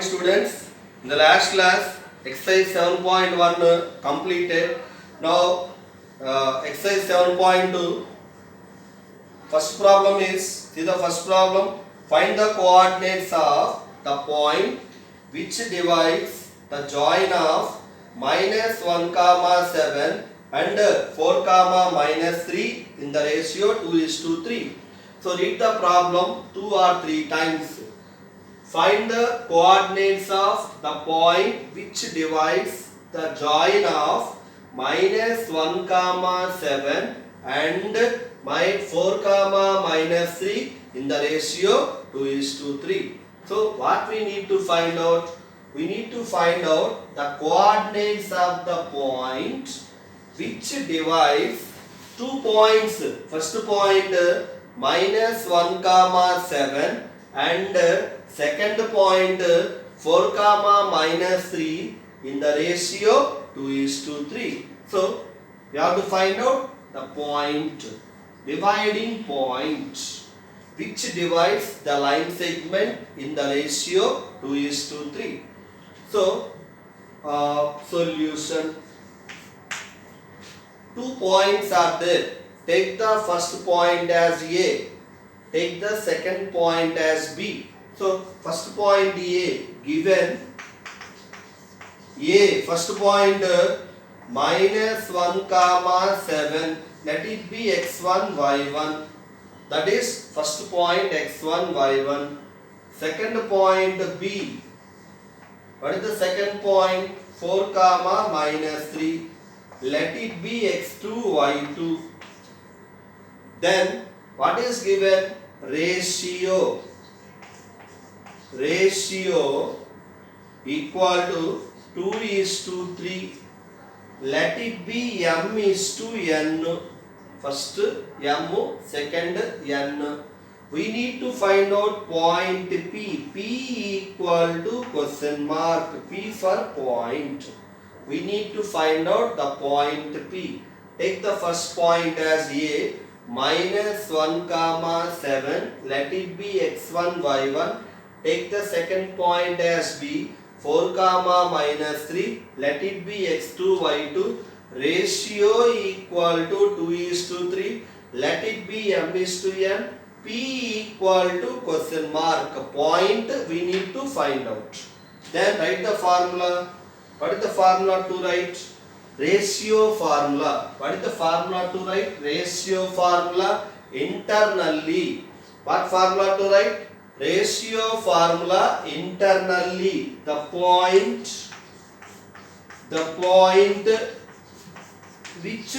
Students, in the last class exercise 7.1 completed. Now exercise 7.2, first problem is, see the first problem, find the coordinates of the point which divides the join of minus 1 comma 7 and 4 comma minus 3 in the ratio 2:3. So read the problem 2 or 3 times. Find the coordinates of the point which divides the join of minus 1 comma 7 and 4 comma minus 3 in the ratio 2:3. So what we need to find out? We need to find out the coordinates of the point which divides two points. First point minus 1 comma 7 and second point 4 comma minus 3 in the ratio 2:3. So we have to find out the point, dividing point which divides the line segment in the ratio 2:3. So solution, two points are there. Take the first point as A, take the second point as B. So first point A, given A, first point minus 1 comma 7, let it be x1 y1, that is first point x1 y1. Second point B, what is the second point? 4 comma minus 3, let it be x2 y2. Then what is given? Ratio equal to 2:3. Let it be m:n. First m, second n. We need to find out point P. P equal to question mark. P for point. We need to find out the point P. Take the first point as A, minus 1 comma 7, let it be x1 y1. Take the second point as B, 4 comma minus 3, let it be x2 y2. Ratio equal to 2:3, let it be m:n. P equal to question mark. Point we need to find out. Then write the formula. What is the formula to write? Ratio formula. What is the formula to write? Ratio formula internally. What formula to write? Ratio formula internally. The point which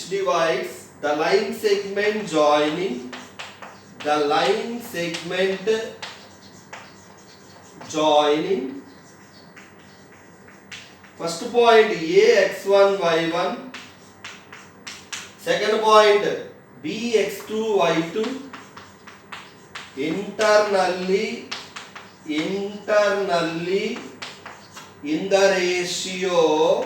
divides the line segment joining first point A x1 y1, second point B x2 y2, internally in the ratio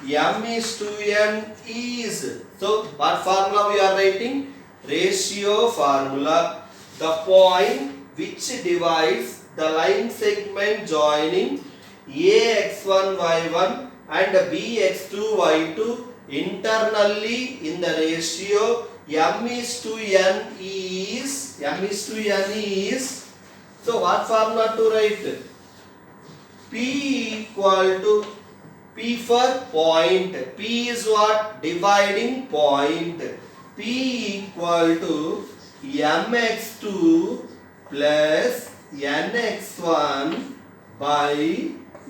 m:n is. So what formula we are writing? Ratio formula. The point which divides the line segment joining A x1 y1 and B x2 y2 internally in the ratio m:n is. So what formula to write? P equal to, P for point. P is what? Dividing point. P equal to mx2 plus nx1 by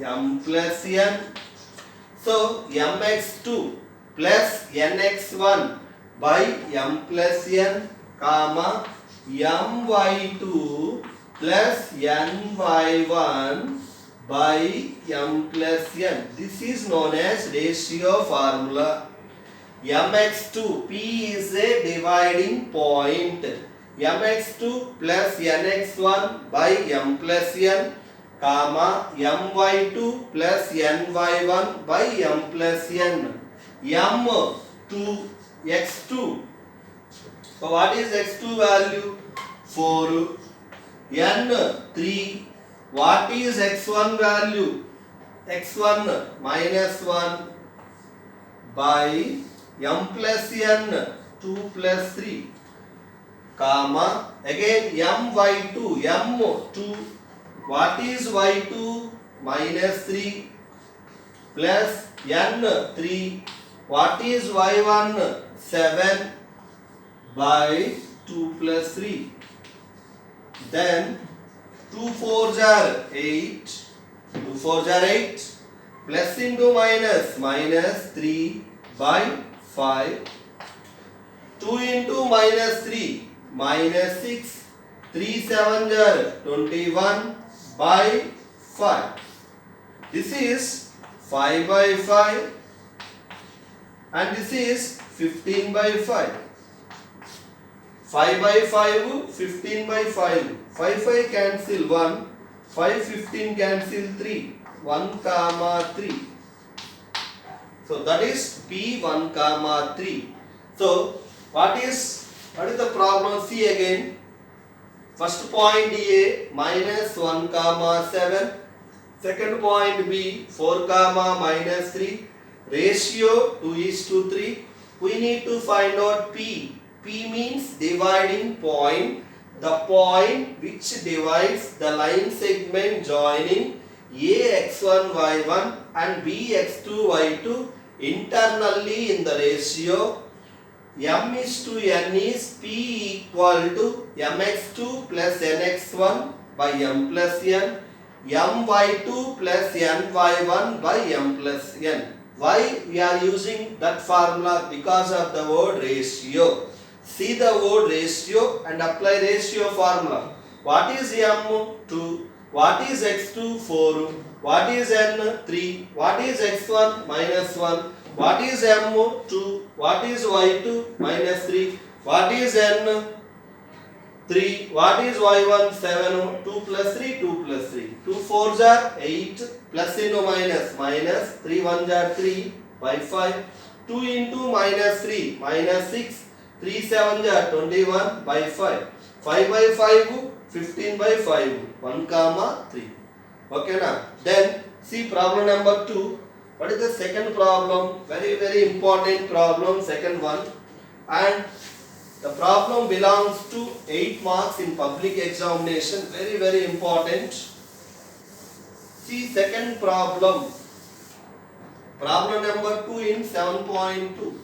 m plus n. So mx2 plus nx1 by m plus n, comma my2 plus ny1 by m plus n. This is known as ratio formula. mx2, P is a dividing point. mx2 plus nx1 by m plus n, comma my2 plus ny1 by m plus n. m to x2. So what is x2 value? 4. N 3. What is x1 value? X1 minus 1 by m plus n 2 plus 3 comma again m y2 m2. What is y2? Minus 3 plus n 3. What is y1? 7 by 2 plus 3. Then 2 4s are 8. 2 4s are 8. Plus into minus, minus 3 by 5. 2 into minus 3, minus 6. 3 7s are 21 by 5. This is 5 by 5 and this is 15 by 5. 5 by 5, 15 by 5. 5 5 cancel 1. 5 15 cancel 3. 1 comma 3. So that is P1 comma 3. So what is the problem? See again. First point A minus 1 comma 7. Second point B 4 comma minus 3. Ratio 2:3. We need to find out P. P means dividing point. The point which divides the line segment joining A x1 y1 and B x2 y2 internally in the ratio m is to n is P equal to mx2 plus nx1 by m plus n, my2 plus ny1 by m plus n. Why we are using that formula? Because of the word ratio. See the word ratio and apply ratio formula. What is m2? What is x2? 4. What is n? 3. What is x1? minus 1. What is m2? What is y2? minus 3. What is n? 3. What is y1? 7. 2 plus 3. 2 plus 3. 2 4s are 8. Plus into minus. Minus. 3 1s are 3 by 5. 2 into minus 3. Minus 6. 3 7s are 21 by 5. 5 by 5. 15 by 5. 1 comma 3. Okay na? Then see problem number 2. What is the second problem? Very important problem, second one. And the problem belongs to 8 marks in public examination. Very important. See second problem. Problem number 2 in 7.2.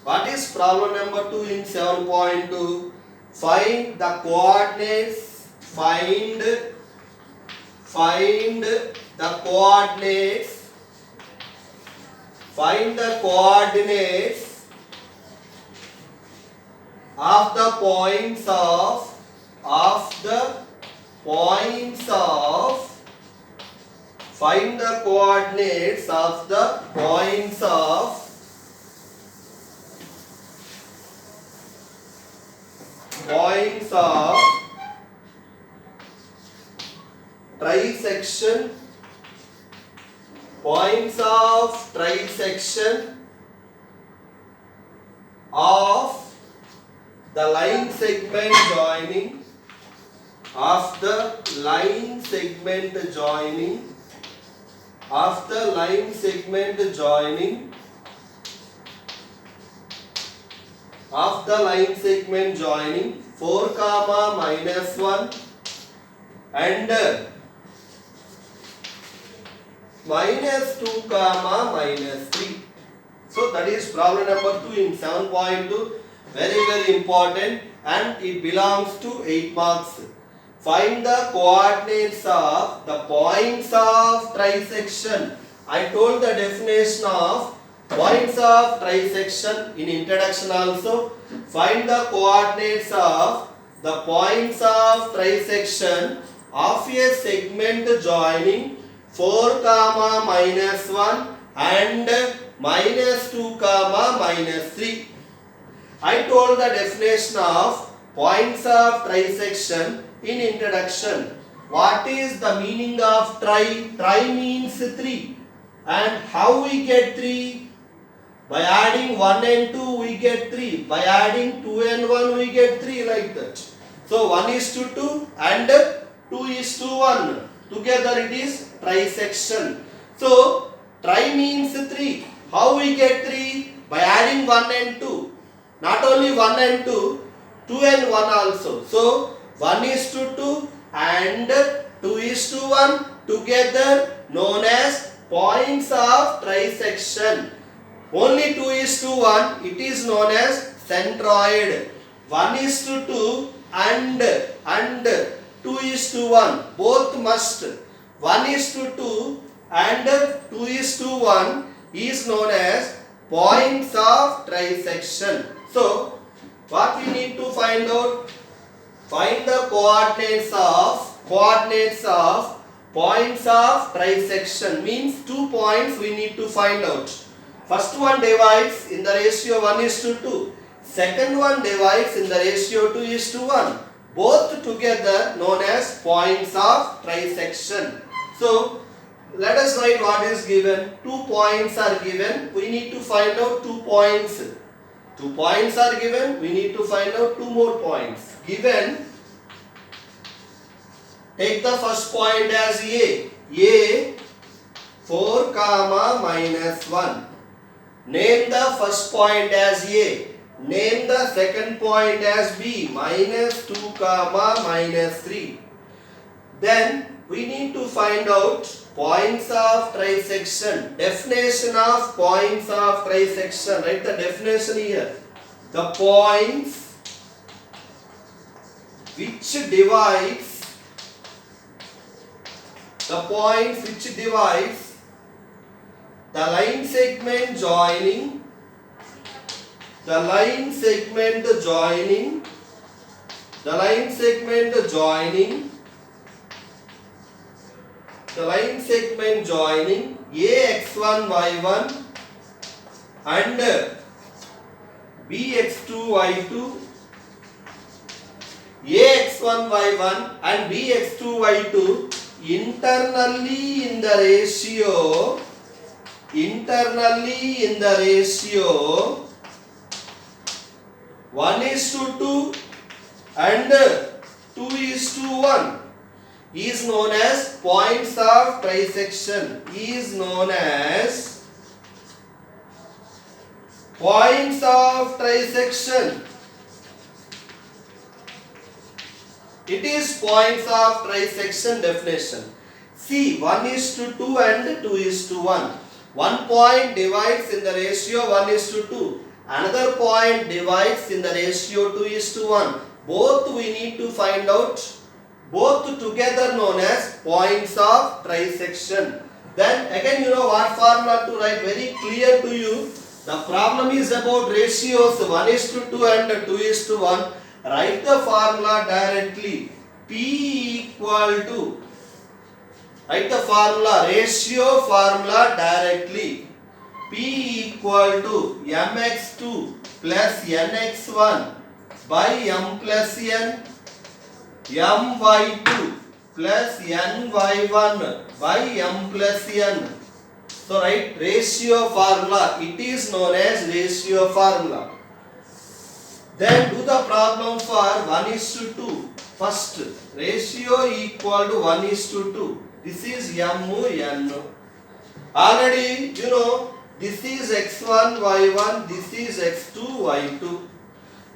What is problem number 2 in 7.2? Find the coordinates. Find the coordinates. Find the coordinates of the points of find the coordinates of the points of trisection, points of trisection of the line segment joining of the line segment joining 4 comma minus 1 and minus 2 comma minus 3. So that is problem number 2 in 7.2. Very important and it belongs to 8 marks. Find the coordinates of the points of trisection. I told the definition of points of trisection in introduction also. Find the coordinates of the points of trisection of a segment joining 4 comma minus 1 and minus 2 comma minus 3. I told the definition of points of trisection in introduction. What is the meaning of tri? Tri means 3. And how we get 3? By adding 1 and 2 we get 3. By adding 2 and 1 we get 3, like that. So 1 is to 2 and 2 is to 1. Together it is trisection. So tri means 3. How we get 3? By adding 1 and 2. Not only 1 and 2, 2 and 1 also. So 1 is to 2 and 2 is to 1, together known as points of trisection. Only 2 is to 1, it is known as centroid. 1 is to 2 and 2 is to 1. Both must. 1 is to 2 and 2 is to 1 is known as points of trisection. So, what we need to find out? Find the coordinates of points of trisection. Means 2 points we need to find out. First one divides in the ratio 1 is to 2. Second one divides in the ratio 2 is to 1. Both together known as points of trisection. So, let us write what is given. 2 points are given. We need to find out 2 points. 2 points are given. We need to find out 2 more points. Given, take the first point as A. A 4, minus 1. Name the first point as A. Name the second point as B. Minus 2, minus 3. Then we need to find out points of trisection. Definition of points of trisection. Write the definition here. The points which divides the line segment joining the line segment joining AX1 Y1 and BX2 Y2, AX1 Y1 and BX2 Y2 internally in the ratio 1 is to 2 and 2 is to 1 is known as points of trisection. It is points of trisection definition. See, 1 is to 2 and 2 is to 1. One point divides in the ratio 1 is to 2. Another point divides in the ratio 2 is to 1. Both we need to find out. Both together known as points of trisection. Then again, you know what formula to write, very clear to you. The problem is about ratios 1 is to 2 and 2 is to 1. Write the formula directly. P equal to, write the formula, ratio formula directly. P equal to mx2 plus nx1 by m plus n, my2 plus ny1 by m plus n. So write ratio formula. It is known as ratio formula. Then do the problem for 1 is to 2. First, ratio equal to 1 is to 2. This is m n. Already you know this is x1 y1, this is x2 y2.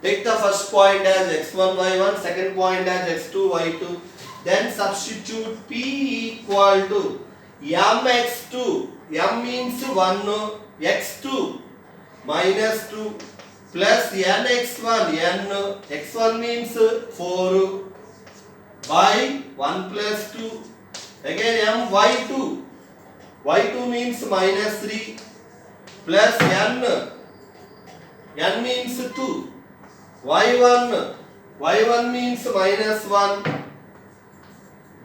Take the first point as x1 y1, second point as x2 y2. Then substitute p equal to mx2. M means 1, x2 minus 2 plus nx1, n, x1 means 4 by 1 plus 2. Again m y2. Y2 means minus 3 plus n means 2. Y1 means minus 1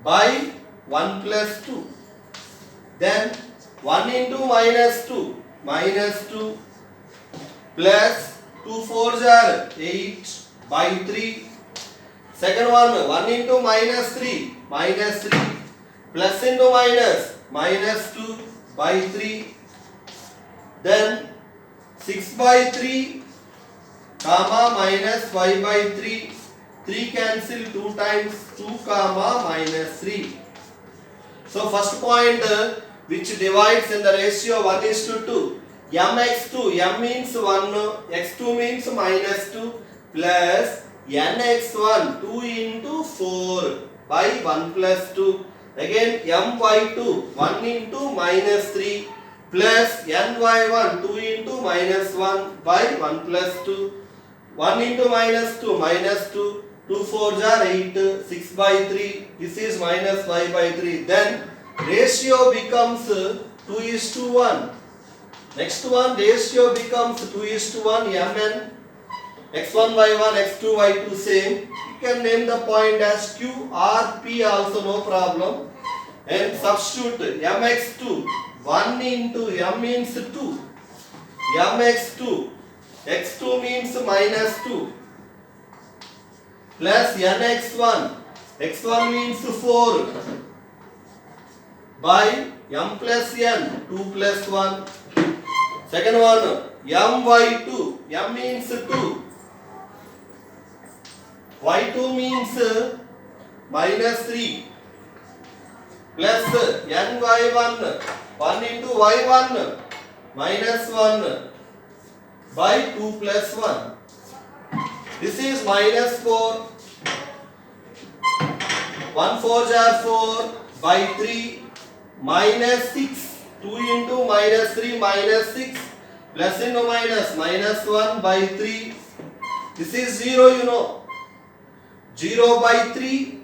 by 1 plus 2. Then 1 into minus 2 plus 2 4s are 8 by 3. Second one 1 into minus 3 plus into minus 2 by 3. Then 6 by 3 comma minus 5 by 3. 3 cancel 2 times 2 comma minus 3. So first point which divides in the ratio 1:2. Mx2, m means 1, x2 means minus 2 plus nx1 2 into 4 by 1 plus 2. Again my2 1 into minus 3 plus ny1 2 into minus 1 by 1 plus 2. 1 into minus 2 minus 2. 2 4s are 8, 6 by 3. This is minus 5 by 3. Then ratio becomes 2:1. Next one, ratio becomes 2:1. Mn x1 y1 x2 y2 same. You can name the point as Q or P also, no problem. And substitute mx2 1 into m means 2. mx2 x2 means minus 2 plus nx1 x1 means 4 by m plus n 2 plus 1. Second one my2 m means 2 y2 means minus 3 plus ny1 1 into y1 minus 1 by 2 plus 1. This is minus 4. 1 4s are 4 by 3 minus 6. 2 into minus 3 minus 6 plus into minus minus 1 by 3. This is 0, you know. 0 by 3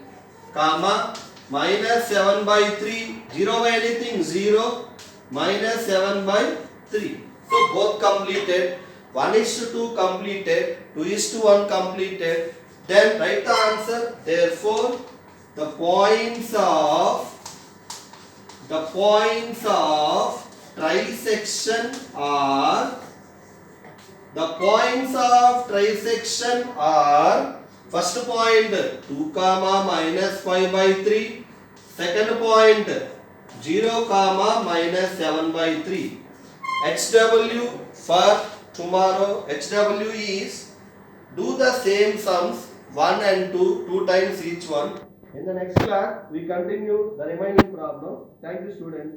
comma minus 7 by 3. 0 by anything 0 minus 7 by 3. So both completed. 1:2 completed, 2:1 completed. Then write the answer. Therefore, the points of trisection are first point 2 comma minus 5 by 3. Second point 0 comma minus 7 by 3. HW for tomorrow, HW is do the same sums 1 and 2 times each one. In the next class we continue the remaining problem. Thank you, students.